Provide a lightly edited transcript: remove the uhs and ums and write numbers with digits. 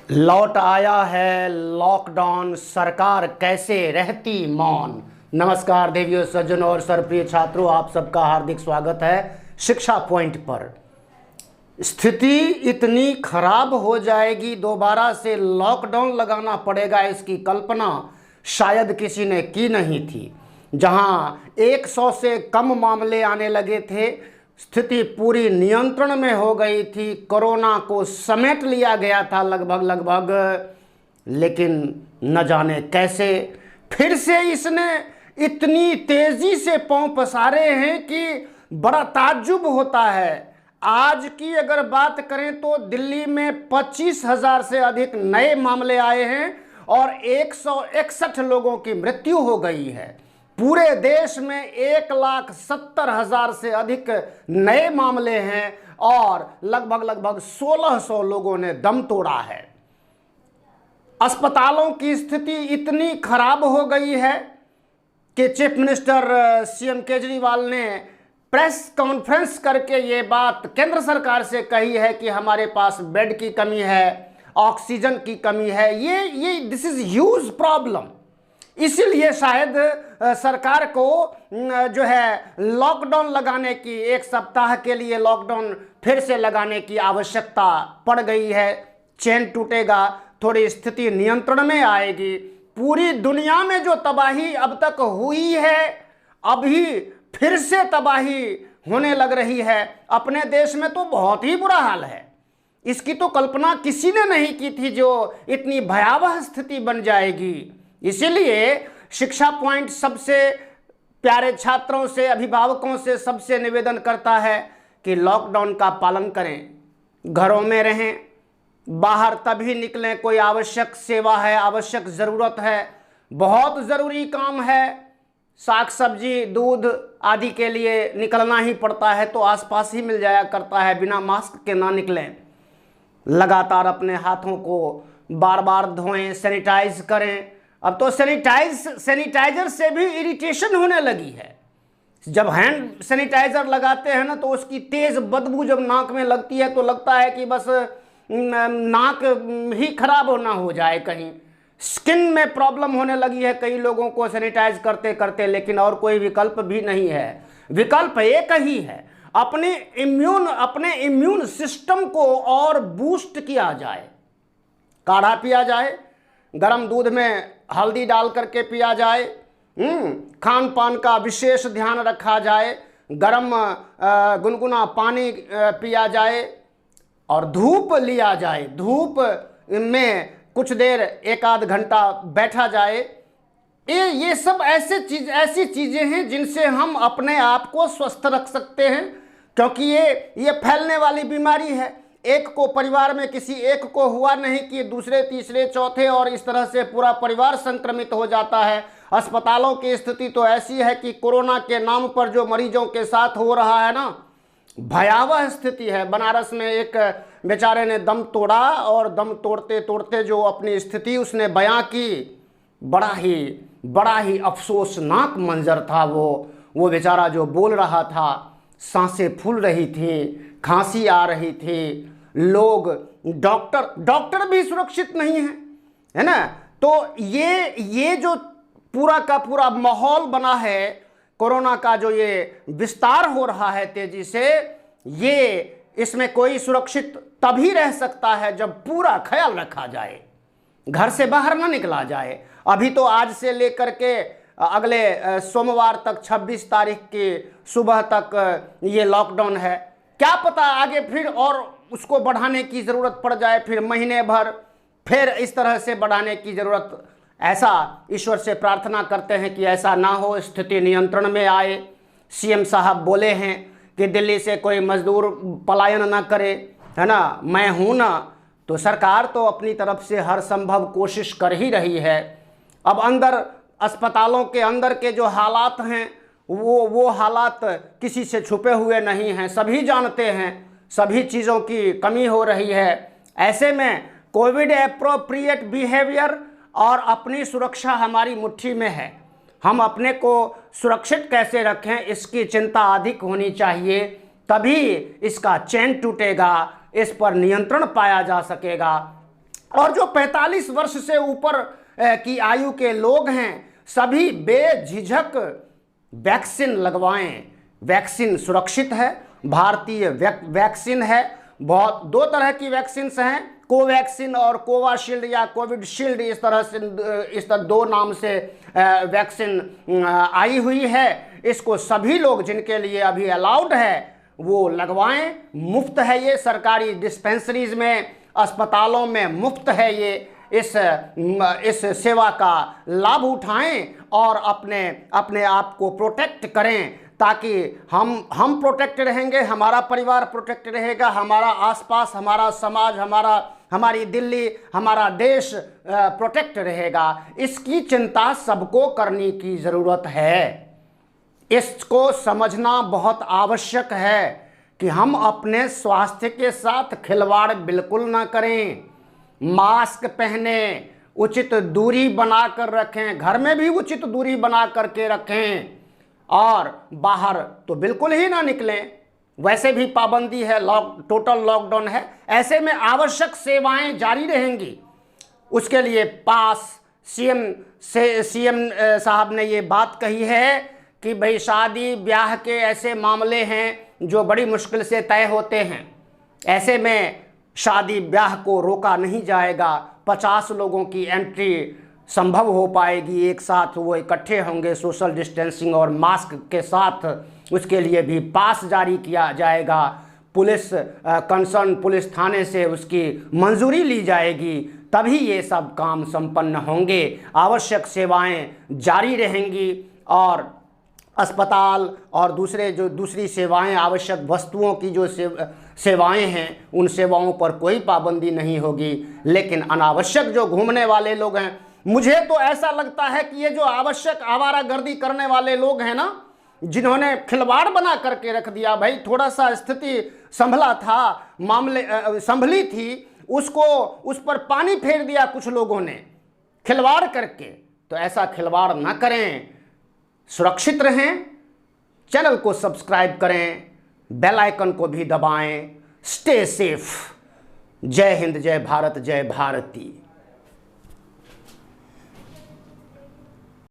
लौट आया है लॉकडाउन, सरकार कैसे रहती मौन। नमस्कार देवियों, सज्जनों और सरप्रिय छात्रों, आप सबका हार्दिक स्वागत है शिक्षा पॉइंट पर। स्थिति इतनी खराब हो जाएगी, दोबारा से लॉकडाउन लगाना पड़ेगा, इसकी कल्पना शायद किसी ने की नहीं थी। जहां 100 से कम मामले आने लगे थे, स्थिति पूरी नियंत्रण में हो गई थी, कोरोना को समेट लिया गया था लगभग, लेकिन न जाने कैसे फिर से इसने इतनी तेजी से पांव पसारे हैं कि बड़ा ताज्जुब होता है। आज की अगर बात करें तो दिल्ली में 25,000 से अधिक नए मामले आए हैं और 161 लोगों की मृत्यु हो गई है। पूरे देश में 1,70,000 से अधिक नए मामले हैं और लगभग 1,600 लोगों ने दम तोड़ा है। अस्पतालों की स्थिति इतनी खराब हो गई है कि चीफ मिनिस्टर सीएम केजरीवाल ने प्रेस कॉन्फ्रेंस करके ये बात केंद्र सरकार से कही है कि हमारे पास बेड की कमी है, ऑक्सीजन की कमी है। ये दिस इज ह्यूज प्रॉब्लम। इसीलिए शायद सरकार को जो है लॉकडाउन लगाने की, 1 सप्ताह के लिए लॉकडाउन फिर से लगाने की आवश्यकता पड़ गई है। चेन टूटेगा, थोड़ी स्थिति नियंत्रण में आएगी। पूरी दुनिया में जो तबाही अब तक हुई है, अभी फिर से तबाही होने लग रही है। अपने देश में तो बहुत ही बुरा हाल है, इसकी तो कल्पना किसी ने नहीं की थी जो इतनी भयावह स्थिति बन जाएगी। इसीलिए शिक्षा पॉइंट सबसे प्यारे छात्रों से, अभिभावकों से सबसे निवेदन करता है कि लॉकडाउन का पालन करें, घरों में रहें, बाहर तभी निकलें कोई आवश्यक सेवा है, आवश्यक ज़रूरत है, बहुत ज़रूरी काम है, साग सब्जी दूध आदि के लिए निकलना ही पड़ता है तो आसपास ही मिल जाया करता है। बिना मास्क के ना निकलें, लगातार अपने हाथों को बार बार धोएं, सैनिटाइज करें। अब तो सैनिटाइजर से भी इरिटेशन होने लगी है। जब हैंड सैनिटाइजर लगाते हैं ना तो उसकी तेज़ बदबू जब नाक में लगती है तो लगता है कि बस नाक ही खराब होना हो जाए कहीं। स्किन में प्रॉब्लम होने लगी है कई लोगों को सैनिटाइज करते करते, लेकिन और कोई विकल्प भी नहीं है। विकल्प एक ही है, अपने इम्यून सिस्टम को और बूस्ट किया जाए। काढ़ा पिया जाए, गर्म दूध में हल्दी डाल करके पिया जाए, खान पान का विशेष ध्यान रखा जाए, गर्म गुनगुना पानी पिया जाए और धूप लिया जाए। धूप में कुछ देर 1 आध घंटा बैठा जाए। ये सब ऐसी चीज़ें हैं जिनसे हम अपने आप को स्वस्थ रख सकते हैं, क्योंकि ये फैलने वाली बीमारी है। एक को परिवार में किसी एक को हुआ नहीं कि दूसरे तीसरे चौथे और इस तरह से पूरा परिवार संक्रमित हो जाता है। अस्पतालों की स्थिति तो ऐसी है कि कोरोना के नाम पर जो मरीजों के साथ हो रहा है ना, भयावह स्थिति है। बनारस में एक बेचारे ने दम तोड़ा और दम तोड़ते तोड़ते जो अपनी स्थिति उसने बयां की, बड़ा ही अफसोसनाक मंजर था। वो बेचारा जो बोल रहा था, सांसें फूल रही थी, खांसी आ रही थी, लोग डॉक्टर भी सुरक्षित नहीं है ना। तो ये जो पूरा का पूरा माहौल बना है, कोरोना का जो ये विस्तार हो रहा है तेजी से, इसमें कोई सुरक्षित तभी रह सकता है जब पूरा ख्याल रखा जाए, घर से बाहर ना निकला जाए। अभी तो आज से लेकर के अगले सोमवार तक 26 तारीख की सुबह तक ये लॉकडाउन है। क्या पता आगे फिर और उसको बढ़ाने की ज़रूरत पड़ जाए, फिर महीने भर फिर इस तरह से बढ़ाने की ज़रूरत। ऐसा ईश्वर से प्रार्थना करते हैं कि ऐसा ना हो, स्थिति नियंत्रण में आए। सीएम साहब बोले हैं कि दिल्ली से कोई मजदूर पलायन ना करे, है ना। मैं हूँ ना, तो सरकार तो अपनी तरफ से हर संभव कोशिश कर ही रही है। अब अस्पतालों के अंदर के जो हालात हैं वो हालात किसी से छुपे हुए नहीं हैं, सभी जानते हैं, सभी चीज़ों की कमी हो रही है। ऐसे में कोविड एप्रोप्रिएट बिहेवियर और अपनी सुरक्षा हमारी मुट्ठी में है। हम अपने को सुरक्षित कैसे रखें, इसकी चिंता अधिक होनी चाहिए, तभी इसका चैन टूटेगा, इस पर नियंत्रण पाया जा सकेगा। और जो 45 वर्ष से ऊपर की आयु के लोग हैं सभी बेझिझक वैक्सीन लगवाएं। वैक्सीन सुरक्षित है, भारतीय वैक्सीन है। बहुत दो तरह की वैक्सीन हैं, कोवैक्सीन और कोवाशील्ड या कोविडशील्ड, इस तरह दो नाम से वैक्सीन आई हुई है। इसको सभी लोग जिनके लिए अभी अलाउड है वो लगवाएं। मुफ्त है ये, सरकारी डिस्पेंसरीज में, अस्पतालों में मुफ्त है ये। इस सेवा का लाभ उठाएं और अपने आप को प्रोटेक्ट करें, ताकि हम प्रोटेक्ट रहेंगे, हमारा परिवार प्रोटेक्ट रहेगा, हमारा आसपास, हमारा समाज, हमारी दिल्ली, हमारा देश प्रोटेक्ट रहेगा। इसकी चिंता सबको करने की ज़रूरत है। इसको समझना बहुत आवश्यक है कि हम अपने स्वास्थ्य के साथ खिलवाड़ बिल्कुल ना करें। मास्क पहने, उचित दूरी बनाकर रखें, घर में भी उचित दूरी बना करके रखें, और बाहर तो बिल्कुल ही ना निकलें। वैसे भी पाबंदी है, टोटल लॉकडाउन है। ऐसे में आवश्यक सेवाएं जारी रहेंगी। उसके लिए पास सीएम साहब ने ये बात कही है कि भाई शादी ब्याह के ऐसे मामले हैं जो बड़ी मुश्किल से तय होते हैं। ऐसे में शादी ब्याह को रोका नहीं जाएगा। 50 लोगों की एंट्री संभव हो पाएगी, एक साथ वो इकट्ठे होंगे सोशल डिस्टेंसिंग और मास्क के साथ। उसके लिए भी पास जारी किया जाएगा। पुलिस कंसर्न पुलिस थाने से उसकी मंजूरी ली जाएगी, तभी ये सब काम संपन्न होंगे। आवश्यक सेवाएं जारी रहेंगी और अस्पताल और दूसरी सेवाएं, आवश्यक वस्तुओं की जो सेवाएं हैं, उन सेवाओं पर कोई पाबंदी नहीं होगी। लेकिन अनावश्यक जो घूमने वाले लोग हैं, मुझे तो ऐसा लगता है कि ये जो आवश्यक आवारागर्दी करने वाले लोग हैं ना, जिन्होंने खिलवाड़ बना करके रख दिया, भाई थोड़ा सा स्थिति संभला था, संभली थी, उस पर पानी फेर दिया कुछ लोगों ने खिलवाड़ करके। तो ऐसा खिलवाड़ ना करें, सुरक्षित रहें। चैनल को सब्सक्राइब करें, बेल आइकन को भी दबाएं। Stay safe. जय हिंद, जय भारत, जय भारती।